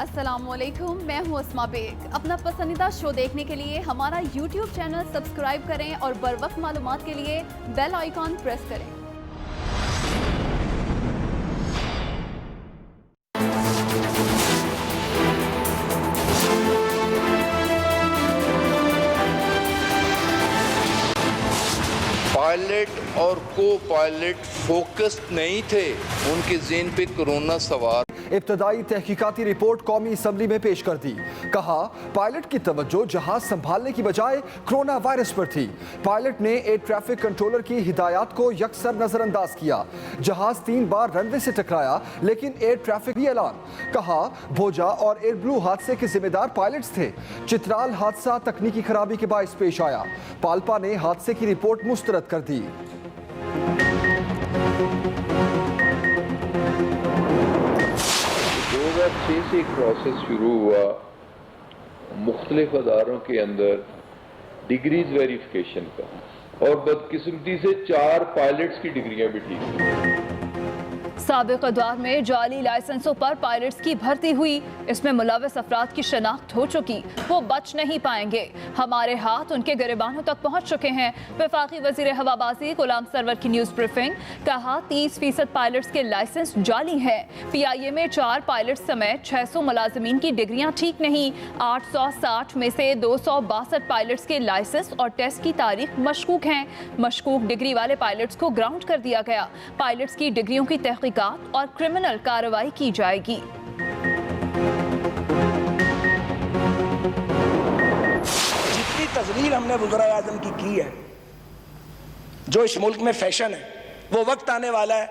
अस्सलामुअलैकुम, मैं हूँ अस्मा बेग। अपना पसंदीदा शो देखने के लिए हमारा YouTube चैनल सब्सक्राइब करें और बर वक्त मालूमात के लिए बेल आइकॉन प्रेस करें। पायलट और को पायलट फोकस्ड नहीं थे, उनके ज़हन पे कोरोना सवार। इब्तदाई तहकीकाती रिपोर्ट कौमी असम्बली में पेश कर दी। कहा पायलट की तवज्जो जहाज संभालने की बजाय कोरोना वायरस पर थी। पायलट ने एयर ट्रैफिक कंट्रोलर की हिदायत को यकसर नजरअंदाज किया। जहाज 3 बार रनवे से टकराया लेकिन एयर ट्रैफिक भी ऐलान। कहा भोजा और एयर ब्लू हादसे के जिम्मेदार पायलट्स थे। चित्राल हादसा तकनीकी खराबी के बायस पेश आया। पाल्पा ने हादसे की रिपोर्ट मुस्तरद कर दी। 2006 से एक प्रोसेस शुरू हुआ मुख्तलिफ अदारों के अंदर डिग्रीज वेरिफिकेशन का, और बदकिस्मती से 4 पायलट्स की डिग्रियां भी ठीक हुई। साबिक दौर में जाली लाइसेंसों पर पायलट्स की भर्ती हुई। इसमें मुलविस अफराद की शनाख्त हो चुकी, वो बच नहीं पाएंगे। हमारे हाथ उनके गिरबानों तक पहुंच चुके हैं। वफाकी वजीर हवाबाजी गुलाम सरवर की न्यूज़ ब्रीफिंग। कहा 30% पायलट्स के लाइसेंस जाली हैं। PIA में 4 पायलट्स समेत 600 मुलाजमीन की डिग्रियां ठीक नहीं। 860 में से 262 पायलट्स के लाइसेंस और टेस्ट की तारीख मशकूक हैं। मशकूक डिग्री वाले पायलट्स को ग्राउंड कर दिया गया। पायलट्स की डिग्रियों की तहकीकात और क्रिमिनल कार्रवाई की जाएगी। जितनी तजलील हमने वज़ीर आज़म की है, जो इस मुल्क में फैशन है, वो वक्त आने वाला है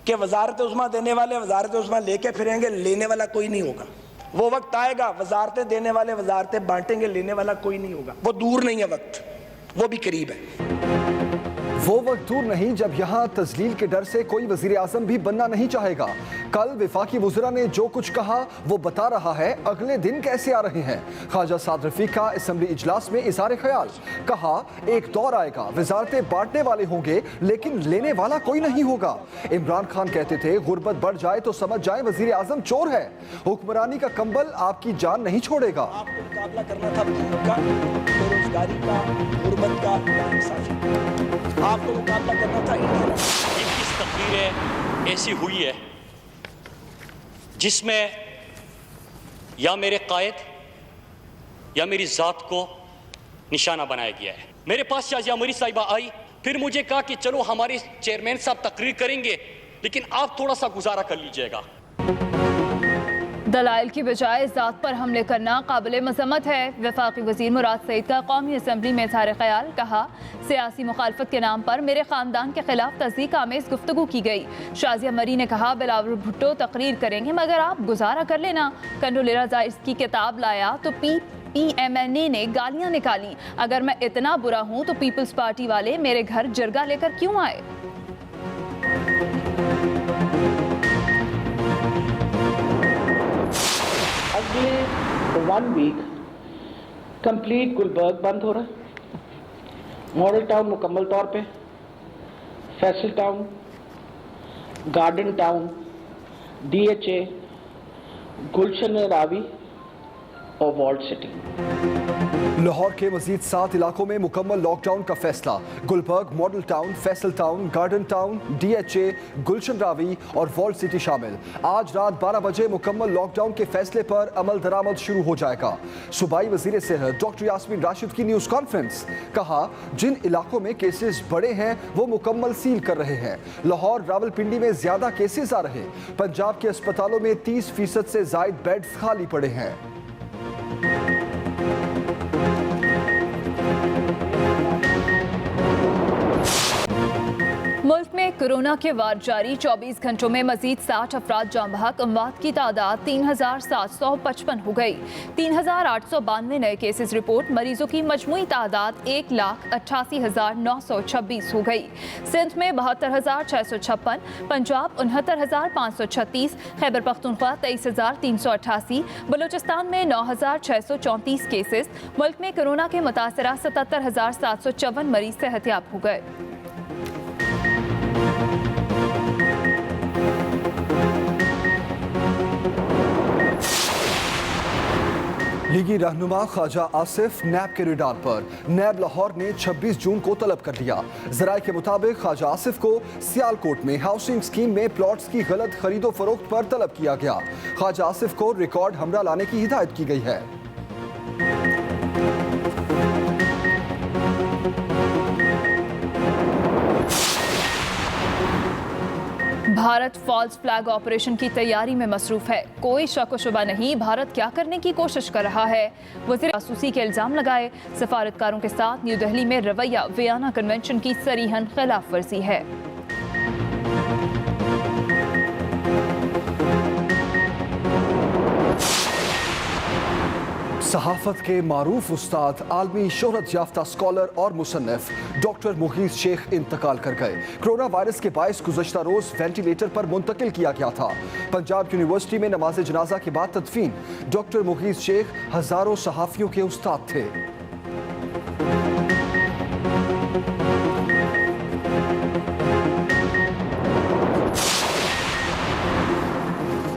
कि वजारत उस्मा देने वाले वजारत उस्मा लेके फिरेंगे, लेने वाला कोई नहीं होगा। वो वक्त आएगा वजारतें देने वाले वजारतें बांटेंगे, लेने वाला कोई नहीं होगा। वो दूर नहीं है वक्त, वो भी करीब है। वो वक्त दूर नहीं जब यहाँ तजलील के डर से कोई वजीर आजम भी बनना नहीं चाहेगा। कल वफाकी वज़रा ने जो कुछ कहा वो बता रहा है अगले दिन कैसे आ रहे हैं। ख्वाजा साद रफीक का असम्बली इजलास में इज़हार ख्याल। कहा एक दौर आएगा वजारतें बांटने वाले होंगे लेकिन लेने वाला कोई नहीं होगा। इमरान खान कहते थे गुर्बत बढ़ जाए तो समझ जाए वजीर आजम चोर है। हुक्मरानी का कंबल आपकी जान नहीं छोड़ेगा। आपको मुकाबला करना था भूख का, बेरोजगारी का, गुर्बत का, नाइंसाफी। आपको मुकाबला करना था इंडिया। 21 तकरीरें ऐसी हुई है जिसमें या मेरे कायद या मेरी ज़ात को निशाना बनाया गया है। मेरे पास शाजिया मरी साहिबा आई, फिर मुझे कहा कि चलो हमारे चेयरमैन साहब तकरीर करेंगे लेकिन आप थोड़ा सा गुजारा कर लीजिएगा। दलाइल की बजाय ज़ात पर हमले करना काबिल मज़म्मत है। वफाकी वज़ीर मुराद सईद का कौमी असम्बली में इज़हार ख्याल। कहा सियासी मुखालफत के नाम पर मेरे ख़ानदान के खिलाफ तज़दीक़ आमेज़ गुफ्तगू की गई। शाजिया मरी ने कहा बिलावल भुट्टो तकरीर करेंगे मगर आप गुजारा कर लेना। कंडोलेरा जायज़ की किताब लाया तो PMNA ने गालियाँ निकाली। अगर मैं इतना बुरा हूँ तो पीपल्स पार्टी वाले मेरे घर जरगा लेकर क्यों आए। अगले 1 वीक कंप्लीट गुलबर्ग बंद हो रहा है। मॉडल टाउन मुकम्मल तौर पे, Faisal town, garden town, DHA, Gulshan Ravi और वॉल्ड सिटी। लाहौर के मजीद 7 इलाकों में मुकम्मल लॉकडाउन का फैसला। Gulberg, model town, Faisal town, garden town, DHA, Gulshan Ravi और वॉल्ड सिटी शामिल। आज रात 12 बजे मुकम्मल लॉकडाउन के फैसले पर अमल दरामद शुरू हो जाएगा। सूबाई वजीर सेहत डॉक्टर यास्मीन राशिद की न्यूज़ कॉन्फ्रेंस। कहा जिन इलाकों में केसेस बड़े हैं वो मुकम्मल सील कर रहे हैं। लाहौर रावलपिंडी में ज्यादा केसेस आ रहे। पंजाब के अस्पतालों में 30% से जायद बेड्स खाली पड़े हैं। मुल्क में कोरोना के वार जारी। 24 घंटों में मजीद 60 अफराद जाँ बहक। अमवात की तादाद 3755 हो गई। 3892 नए केसेस रिपोर्ट। मरीजों की मजमूई तादाद 1,88,926 हो गई। सिंध में 72,656, पंजाब 69,536, खैबर पख्तूनख्वा 23,388, बलूचिस्तान में 9,634 केसेस। मुल्क में कोरोना के मुतासरा 77,754 मरीज सेहतियाब हो गए। लीगी रहनुमा ख्वाजा आसिफ नैब के रिडार पर। नैब लाहौर ने 26 जून को तलब कर दिया। जराये के मुताबिक ख्वाजा आसिफ को सियालकोट में हाउसिंग स्कीम में प्लॉट्स की गलत खरीदो फरोख्त पर तलब किया गया। ख्वाजा आसिफ को रिकॉर्ड हमरा लाने की हिदायत की गई है। भारत फॉल्स फ्लैग ऑपरेशन की तैयारी में मसरूफ है। कोई शक व शुबा नहीं भारत क्या करने की कोशिश कर रहा है। वज़ीर जासूसी के इल्जाम लगाए। सफारतकारों के साथ न्यू दिल्ली में रवैया वियना कन्वेंशन की सरीहन खिलाफ वर्जी है। सहाफत के मारूफ उस्ताद, आलमी शोहरत याफ्ता स्कॉलर और मुसन्निफ डॉक्टर मुगीस शेख इंतकाल कर गए। कोरोना वायरस के बायस गुज़श्ता रोज वेंटिलेटर पर मुंतकिल किया गया था। पंजाब यूनिवर्सिटी में नमाज जनाजा के बाद तदफीन। डॉक्टर मुगीस शेख हजारों सहाफियों के उस्ताद थे।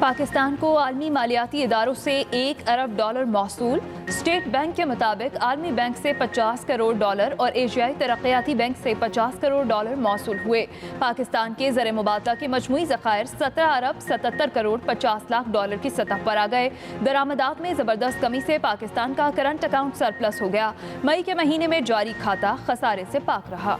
पाकिस्तान को आलमी मालियाती इदारों से $1 अरब मौसूल। स्टेट बैंक के मुताबिक आलमी बैंक से $50 करोड़ और एशियाई तरक्याती बैंक से $50 करोड़ मौसूल हुए। पाकिस्तान के ज़र मुबादला के मजमूई ज़खायर $17 अरब 77 करोड़ 50 लाख की सतह पर आ गए। दरामदात में ज़बरदस्त कमी से पाकिस्तान का करंट अकाउंट सरप्लस हो गया। मई के महीने में जारी खाता खसारे से पाक रहा।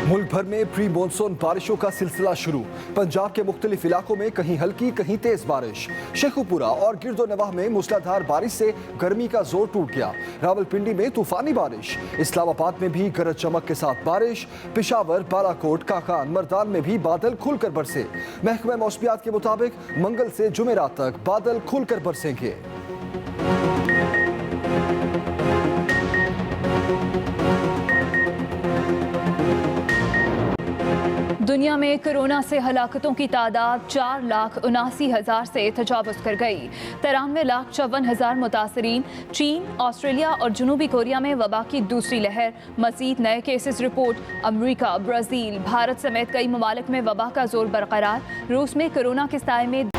मुल्क भर में प्री मानसून बारिशों का सिलसिला शुरू। पंजाब के मुख्तलिफ इलाकों में कहीं हल्की कहीं तेज बारिश। शेखुपुरा और गिरदोनवाह में मूसलाधार बारिश से गर्मी का जोर टूट गया। रावलपिंडी में तूफानी बारिश। इस्लामाबाद में भी गरज चमक के साथ बारिश। पिशावर, बालाकोट, काकान, मर्दान में भी बादल खुलकर बरसे। महकमा मौसमियात के मुताबिक मंगल से जुमेरात तक बादल खुलकर बरसेंगे। दुनिया में कोरोना से हलाकतों की तादाद 4,79,000 से तजावुज़ कर गई। 93,54,000 मुतासरीन। चीन, ऑस्ट्रेलिया और जनूबी कोरिया में वबा की दूसरी लहर। मज़ीद नए केसेस रिपोर्ट। अमरीका, ब्राज़ील, भारत समेत कई ममालिक में वबा का जोर बरकरार। रूस में कोरोना के साए में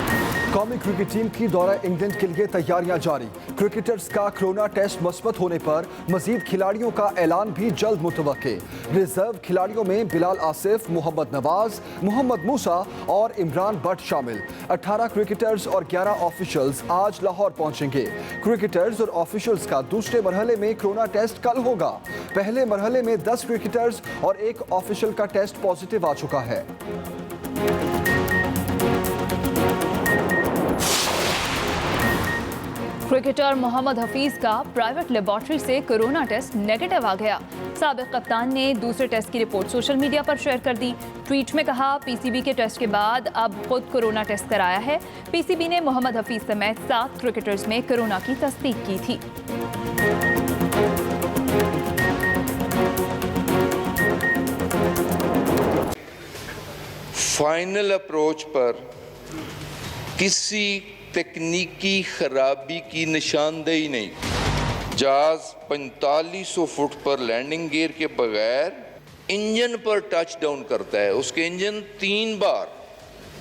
कौमी क्रिकेट टीम की दौरा इंग्लैंड के लिए तैयारियां जारी। क्रिकेटर्स का कोरोना टेस्ट मुस्बत होने पर मजीद खिलाड़ियों का ऐलान भी जल्द मुतवक्के। रिजर्व खिलाड़ियों में बिलाल आसिफ, मोहम्मद नवाज, मोहम्मद मूसा और इमरान बट शामिल। 18 क्रिकेटर्स और 11 ऑफिशियल्स आज लाहौर पहुंचेंगे। क्रिकेटर्स और ऑफिशियल्स का दूसरे मरहले में कोरोना टेस्ट कल होगा। पहले मरहले में 10 क्रिकेटर्स और 1 ऑफिशियल का टेस्ट पॉजिटिव आ चुका है। क्रिकेटर मोहम्मद हफीज का प्राइवेट लेबॉर्ट्री से कोरोना टेस्ट नेगेटिव आ गया। साबिक कप्तान ने दूसरे टेस्ट की रिपोर्ट सोशल मीडिया पर शेयर कर दी। ट्वीट में कहा, पीसीबी के टेस्ट के बाद अब खुद कोरोना टेस्ट कराया है। पीसीबी ने मोहम्मद हफीज समेत 7 क्रिकेटर्स में कोरोना की तस्दीक की थी। फाइनल अप्रोच पर किसी तकनीकी खराबी की निशानदेही नहीं। जहाज 4500 फुट पर लैंडिंग गियर के बगैर इंजन पर टच डाउन करता है। उसके इंजन 3 बार,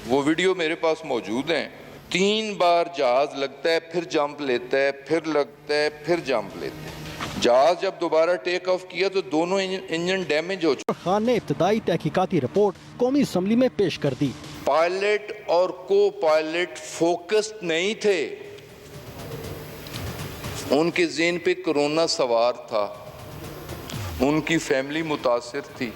वो वीडियो मेरे पास मौजूद हैं, 3 बार जहाज लगता है, फिर जंप लेता है, फिर लगता है, फिर जंप लेता है। जहाज जब दोबारा टेक ऑफ किया तो दोनों इंजन डैमेज हो चुके। खान ने इब्तदाई तहकीकाती रिपोर्ट कौमी असम्बली में पेश कर दी। पायलट और को पायलट फोकस्ड नहीं थे, उनके ज़हन पे कोरोना सवार था, उनकी फैमिली मुतासिर थी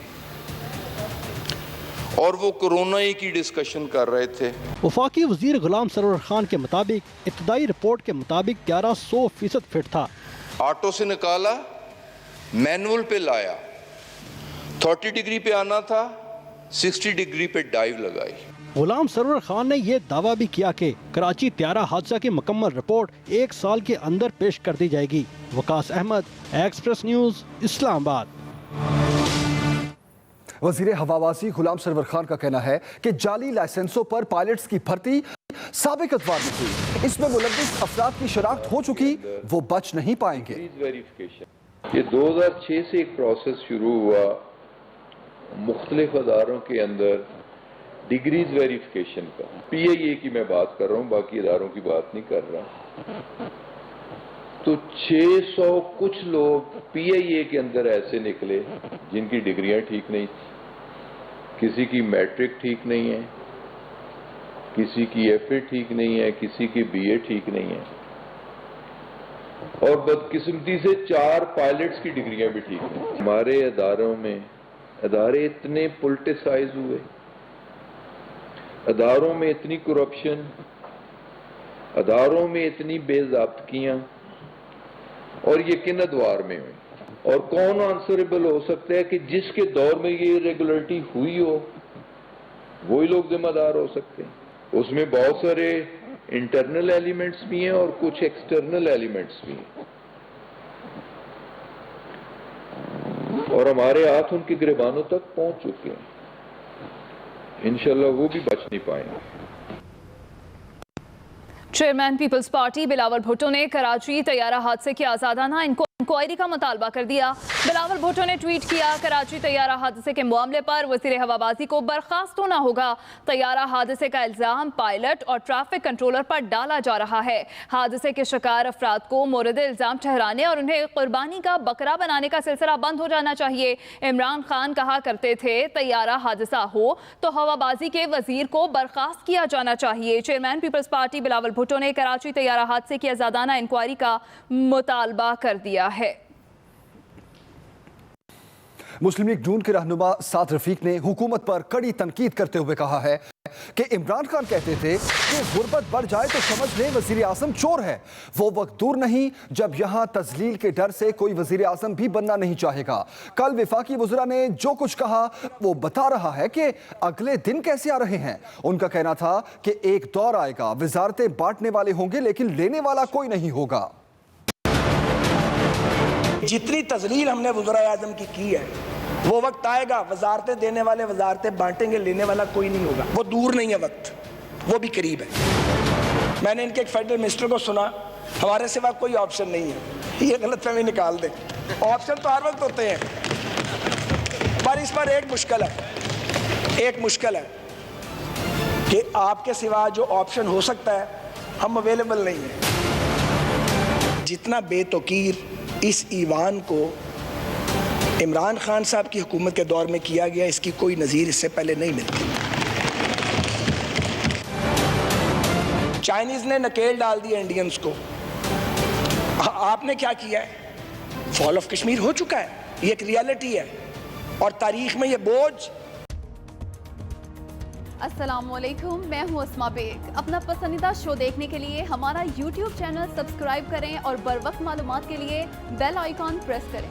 और वो कोरोना ही की डिस्कशन कर रहे थे। वफाकी वजीर गुलाम सरवर खान के मुताबिक इब्तदाई रिपोर्ट के मुताबिक 1100% फिट था। ऑटो से निकाला, मैनुअल पे लाया, 30 डिग्री पे आना था, 60 डिग्री पे डाइव लगाई। गुलाम सरवर खान ने यह दावा भी किया कि कराची त्यारा हादसा की मुकम्मल रिपोर्ट 1 साल के अंदर पेश कर दी जाएगी। Waqas Ahmed, express news, Islamabad. वजीर हवाबाजी गुलाम सरवर खान का कहना है कि जाली लाइसेंसों पर पायलट्स की भर्ती साबिक अतवार में थी। इसमें मुलव्विस अफराद की शनाख्त हो चुकी, वो बच नहीं पाएंगे। ये 2006 से एक प्रोसेस शुरू हुआ, मुख्तलिफ अदारों के अंदर डिग्रीज वेरिफिकेशन का, PIA की मैं बात कर रहा हूं, बाकी इदारों की बात नहीं कर रहा, तो 600 कुछ लोग PIA के अंदर ऐसे निकले जिनकी डिग्रियां ठीक नहीं थी, किसी की मैट्रिक ठीक नहीं है, किसी की FA ठीक नहीं है, किसी की BA ठीक नहीं है, और बदकिस्मती से 4 पायलट्स की डिग्रियां भी ठीक नहीं। हमारे अदारों में, अदारे इतने पॉलिटिसाइज हुए, अदारों में इतनी करप्शन, अदारों में इतनी बेज़ाब्तियां, और ये किन अदवार में हुई, और कौन आंसरेबल हो सकता है कि जिसके दौर में ये इरेगुलरिटी हुई हो, वही लोग जिम्मेदार हो सकते हैं। उसमें बहुत सारे इंटरनल एलिमेंट्स भी हैं और कुछ एक्सटर्नल एलिमेंट्स भी हैं, और हमारे हाथ उनके गिरबानों तक पहुंच चुके हैं, इंशाल्लाह वो भी बच नहीं पाएंगे। Chairman peoples party Bilawal Bhutto ने कराची तैयारा हादसे की आजादाना इंक्वायरी का मुतालबा कर दिया। बिलावल भुट्टो ने ट्वीट किया, कराची तैयारा हादसे के मामले पर वज़ीर हवाबाजी को बर्खास्त होना होगा। तैयारा हादसे का इल्जाम पायलट और ट्रैफिक कंट्रोलर पर डाला जा रहा है। हादसे के शिकार अफराद को मोरद इल्जाम ठहराने और उन्हें कुर्बानी का बकरा बनाने का सिलसिला बंद हो जाना चाहिए। इमरान खान कहा करते थे, तैयारा हादसा हो तो हवाबाजी के वजीर को बर्खास्त किया जाना चाहिए। Chairman peoples party Bilawal Bhutto ने कराची तैयारा हादसे की आजादाना इंक्वायरी का मुतालबा कर दिया है। मुस्लिम लीग नून के रहनुमा साद रफीक ने हुकूमत पर कड़ी तनकीद करते हुए कहा है कि इमरान खान कहते थे कि गुर्बत बढ़ जाए तो समझ लें वजीर आजम चोर है। वो वक्त दूर नहीं जब यहां तजलील के डर से कोई वजीर आजम भी बनना नहीं चाहेगा। कल वफाकी वज़रा ने जो कुछ कहा वो बता रहा है कि अगले दिन कैसे आ रहे हैं। उनका कहना था कि एक दौर आएगा, वजारतें बांटने वाले होंगे लेकिन लेने वाला कोई नहीं होगा। जितनी तजलील हमने वज़ीर आज़म की है, वो वक्त आएगा, वजारतें देने वाले वजारतें बांटेंगे, लेने वाला कोई नहीं होगा। वो दूर नहीं है वक्त, वो भी करीब है। मैंने इनके एक फेडरल मिनिस्टर को सुना, हमारे सिवा कोई ऑप्शन नहीं है। ये गलतफहमी निकाल दे, ऑप्शन तो हर वक्त होते हैं, पर इस पर एक मुश्किल है कि आपके सिवा जो ऑप्शन हो सकता है हम अवेलेबल नहीं है। जितना बेतौकीर इस ईवान को इमरान खान साहब की हुकूमत के दौर में किया गया, इसकी कोई नज़ीर इससे पहले नहीं मिलती। चाइनीज ने नकेल डाल दिया इंडियंस को, आपने क्या किया है? फॉल ऑफ कश्मीर हो चुका है, ये एक रियलिटी है और तारीख में ये बोझ। अस्सलामुअलैकुम, मैं हूं अस्मा बेग। अपना पसंदीदा शो देखने के लिए हमारा YouTube चैनल सब्सक्राइब करें और बर वक्त मालूमात के लिए बेल आइकॉन प्रेस करें।